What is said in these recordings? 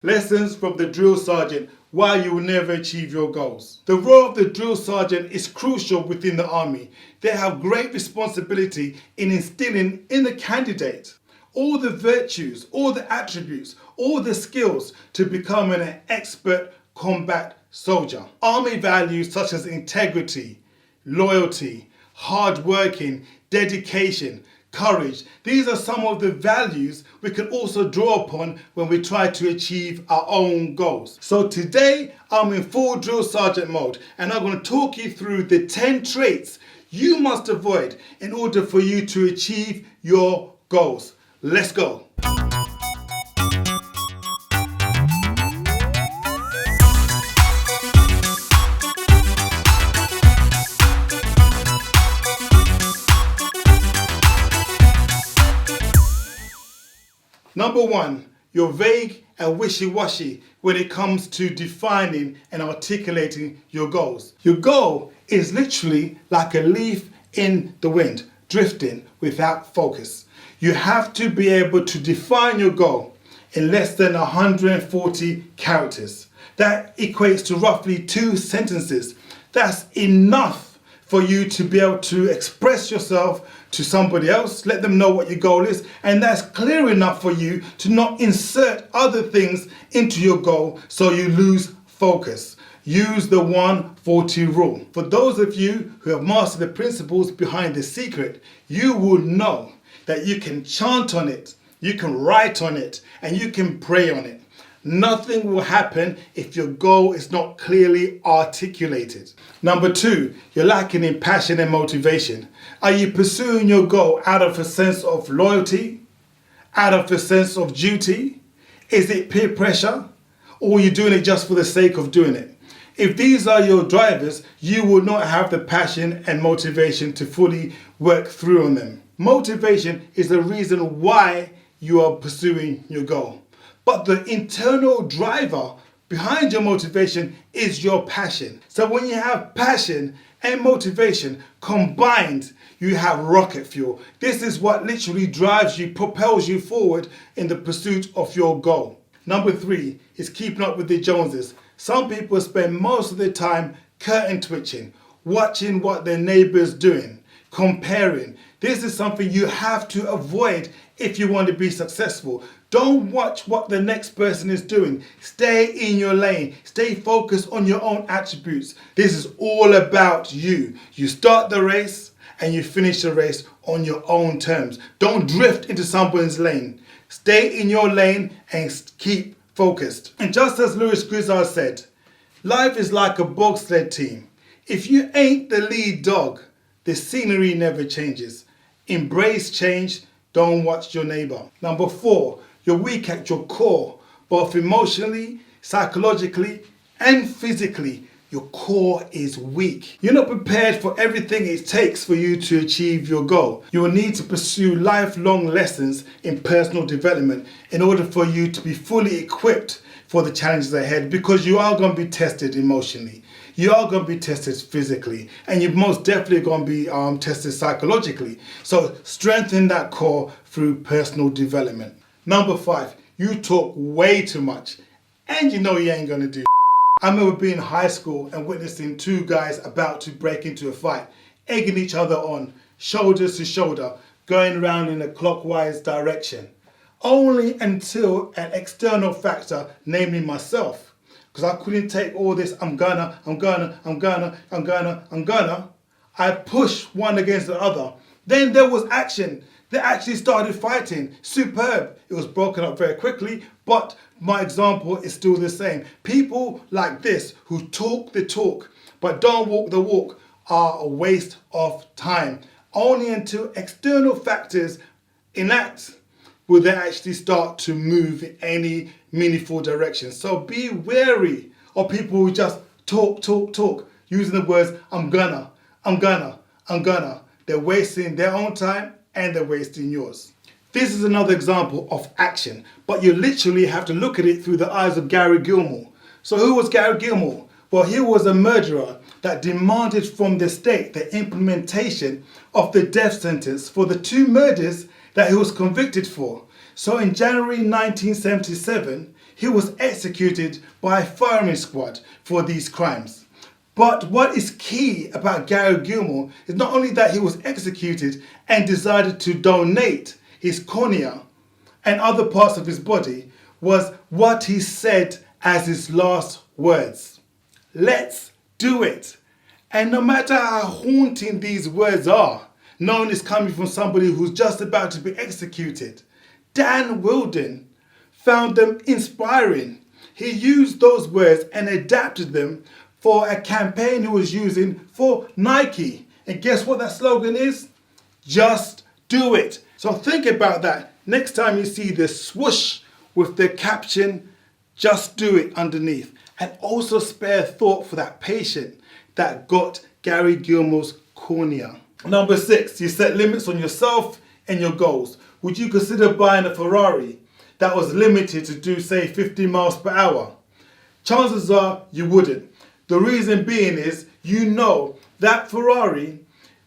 Lessons from the drill sergeant: why you will never achieve your goals. The role of the drill sergeant is crucial within the army. They have great responsibility in instilling in the candidate all the virtues, all the attributes, all the skills to become an expert combat soldier. Army values such as integrity, loyalty, hard working, dedication, courage. These are some of the values we can also draw upon when we try to achieve our own goals. So today I'm in full drill sergeant mode and I'm going to talk you through the 10 traits you must avoid in order for you to achieve your goals. Let's go. Number one, you're vague and wishy-washy when it comes to defining and articulating your goals. Your goal is literally like a leaf in the wind, drifting without focus. You have to be able to define your goal in less than 140 characters. That equates to roughly 2 sentences. That's enough for you to be able to express yourself to somebody else, let them know what your goal is, and that's clear enough for you to not insert other things into your goal so you lose focus. Use the 140 rule. For those of you who have mastered the principles behind the secret, you will know that you can chant on it, you can write on it, and you can pray on it. Nothing will happen if your goal is not clearly articulated. Number 2, you're lacking in passion and motivation. Are you pursuing your goal out of a sense of loyalty? Out of a sense of duty? Is it peer pressure? Or are you doing it just for the sake of doing it? If these are your drivers, you will not have the passion and motivation to fully work through on them. Motivation is the reason why you are pursuing your goal. But the internal driver behind your motivation is your passion. So when you have passion and motivation combined, you have rocket fuel. This is what literally drives you, propels you forward in the pursuit of your goal. Number 3 is keeping up with the Joneses. Some people spend most of their time curtain twitching, watching what their neighbor's doing, comparing. This is something you have to avoid if you want to be successful. Don't watch what the next person is doing. Stay in your lane. Stay focused on your own attributes. This is all about you. You start the race and you finish the race on your own terms. Don't drift into someone's lane. Stay in your lane and keep focused. And just as Lewis Grizzard said, life is like a bobsled team. If you ain't the lead dog, the scenery never changes. Embrace change. Don't watch your neighbor. Number 4, you're weak at your core, both emotionally, psychologically, and physically. Your core is weak. You're not prepared for everything it takes for you to achieve your goal. You will need to pursue lifelong lessons in personal development in order for you to be fully equipped for the challenges ahead, because you are going to be tested emotionally. You are going to be tested physically, and you're most definitely going to be tested psychologically. So strengthen that core through personal development. Number 5, you talk way too much, and you know you ain't going to do. I remember being in high school and witnessing 2 guys about to break into a fight, egging each other on, shoulder to shoulder, going around in a clockwise direction. Only until an external factor, namely myself, because I couldn't take all this I'm gonna, I pushed one against the other. Then there was action. They actually started fighting. Superb. It was broken up very quickly, but my example is still the same. People like this who talk the talk but don't walk the walk are a waste of time. Only until external factors enact will they actually start to move in any meaningful direction. So be wary of people who just talk, using the words I'm gonna. They're wasting their own time and they're wasting yours. This is another example of action, but you literally have to look at it through the eyes of Gary Gilmore. So who was Gary Gilmore? Well, he was a murderer that demanded from the state the implementation of the death sentence for the 2 murders that he was convicted for. So in January 1977, he was executed by a firing squad for these crimes. But what is key about Gary Gilmore is not only that he was executed and decided to donate his cornea and other parts of his body, was what he said as his last words. Let's do it. And no matter how haunting these words are, knowing it's coming from somebody who's just about to be executed, Dan Wilden found them inspiring. He used those words and adapted them for a campaign he was using for Nike. And guess what that slogan is? Just do it. So think about that next time you see the swoosh with the caption, just do it underneath. And also spare thought for that patient that got Gary Gilmore's cornea. Number 6, you set limits on yourself and your goals. Would you consider buying a Ferrari that was limited to do, say, 50 miles per hour? Chances are you wouldn't. The reason being is you know that Ferrari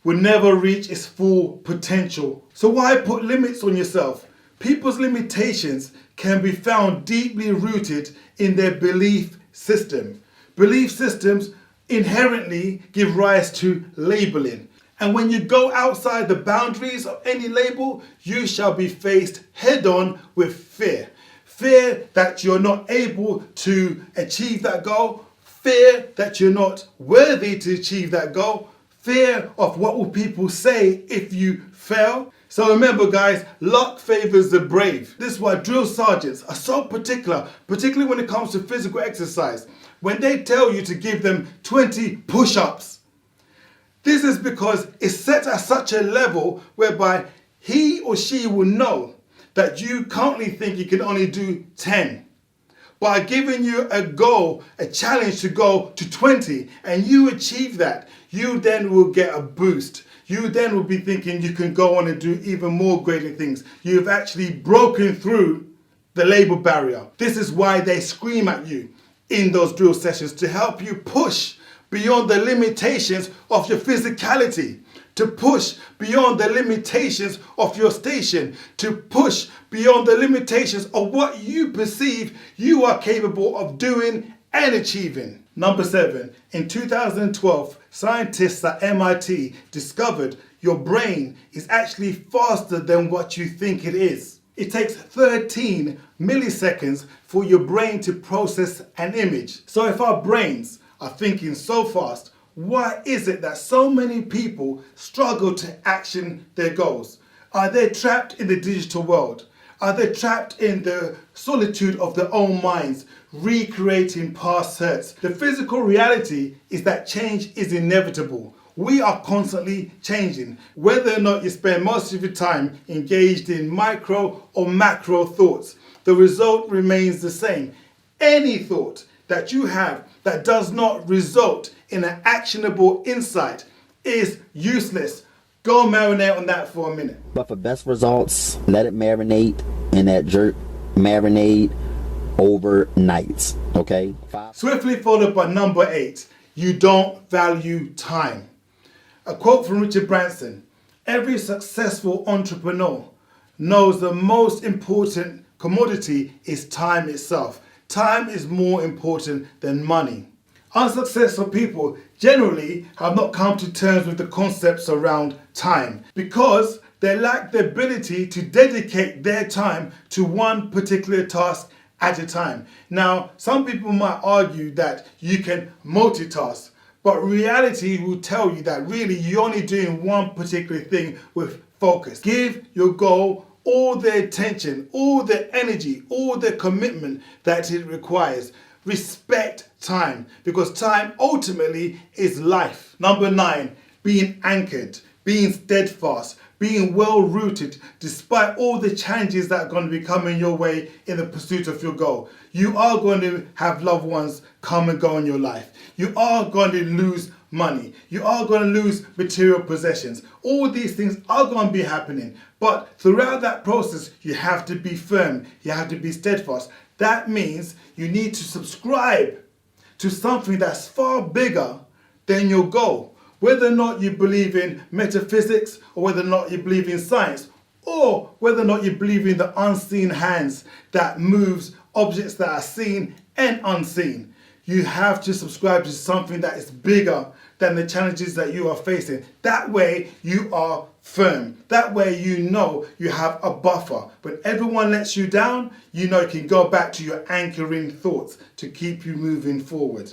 will never reach its full potential. So why put limits on yourself? People's limitations can be found deeply rooted in their belief system. Belief systems inherently give rise to labeling. And when you go outside the boundaries of any label, you shall be faced head on with fear. Fear that you're not able to achieve that goal. Fear that you're not worthy to achieve that goal. Fear of what will people say if you fail. So remember guys, luck favors the brave. This is why drill sergeants are so particular, particularly when it comes to physical exercise. When they tell you to give them 20 push-ups, this is because it's set at such a level whereby he or she will know that you currently think you can only do 10. By giving you a goal, a challenge to go to 20, and you achieve that, you then will get a boost. You then will be thinking you can go on and do even more greater things. You've actually broken through the label barrier. This is why they scream at you in those drill sessions, to help you push beyond the limitations of your physicality, to push beyond the limitations of your station, to push beyond the limitations of what you perceive you are capable of doing and achieving. Number 7, in 2012, scientists at MIT discovered your brain is actually faster than what you think it is. It takes 13 milliseconds for your brain to process an image. So if our brains are thinking so fast, why is it that so many people struggle to action their goals? Are they trapped in the digital world? Are they trapped in the solitude of their own minds, recreating past hurts? The physical reality is that change is inevitable. We are constantly changing. Whether or not you spend most of your time engaged in micro or macro thoughts, the result remains the same. Any thought that you have that does not result in an actionable insight is useless. Go marinate on that for a minute. But for best results, let it marinate in that jerk marinade overnight. Okay? Swiftly followed by number 8, you don't value time. A quote from Richard Branson: every successful entrepreneur knows the most important commodity is time itself. Time is more important than money. Unsuccessful people generally have not come to terms with the concepts around time because they lack the ability to dedicate their time to one particular task at a time. Now, some people might argue that you can multitask, but reality will tell you that really you're only doing one particular thing with focus. Give your goal all the attention, all the energy, all the commitment that it requires. Respect time, because time ultimately is life. Number 9, being anchored, being steadfast, being well rooted despite all the challenges that are going to be coming your way in the pursuit of your goal. You are going to have loved ones come and go in your life. You are going to lose money. You are going to lose material possessions. All these things are going to be happening. But throughout that process, you have to be firm. You have to be steadfast. That means you need to subscribe to something that's far bigger than your goal. Whether or not you believe in metaphysics, or whether or not you believe in science, or whether or not you believe in the unseen hands that moves objects that are seen and unseen. You have to subscribe to something that is bigger than the challenges that you are facing. That way you are firm. That way you know you have a buffer. When everyone lets you down, you know you can go back to your anchoring thoughts to keep you moving forward.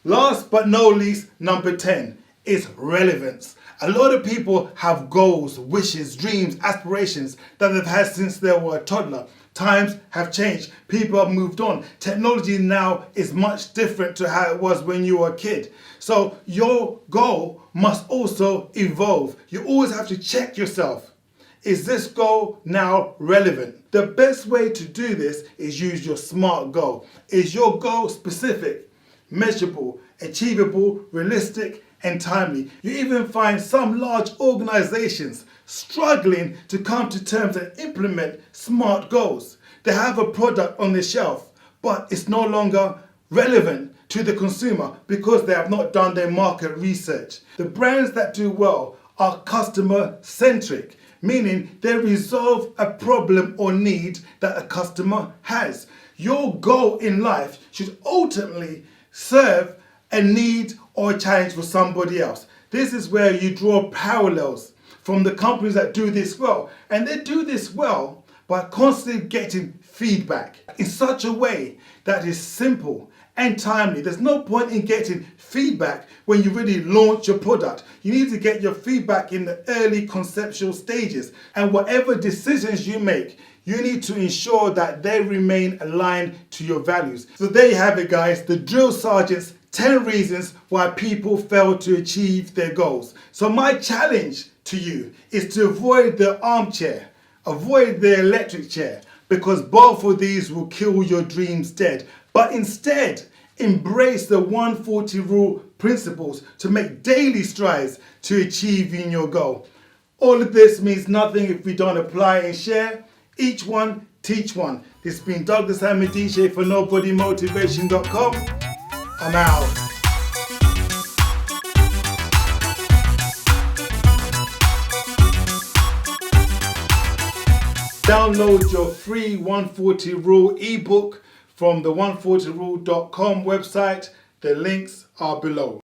Last but not least, number 10 is relevance. A lot of people have goals, wishes, dreams, aspirations that they've had since they were a toddler. Times have changed. People have moved on. Technology now is much different to how it was when you were a kid. So your goal must also evolve. You always have to check yourself. Is this goal now relevant? The best way to do this is use your SMART goal. Is your goal specific, measurable, achievable, realistic, and timely? You even find some large organizations struggling to come to terms and implement SMART goals. They have a product on the shelf, but it's no longer relevant to the consumer because they have not done their market research. The brands that do well are customer centric, meaning they resolve a problem or need that a customer has. Your goal in life should ultimately serve a need or a challenge for somebody else. This is where you draw parallels from the companies that do this well. And they do this well by constantly getting feedback in such a way that is simple and timely. There's no point in getting feedback when you really launch your product. You need to get your feedback in the early conceptual stages. And whatever decisions you make, you need to ensure that they remain aligned to your values. So there you have it, guys, the drill sergeant's 10 reasons why people fail to achieve their goals. So my challenge to you is to avoid the armchair, avoid the electric chair, because both of these will kill your dreams dead. But instead, embrace the 140 rule principles to make daily strides to achieving your goal. All of this means nothing if we don't apply and share. Each one, teach one. This has been Douglas Hamandishe for NobodyMotivation.com. I'm out. Download your free 140 Rule ebook from the 140rule.com website. The links are below.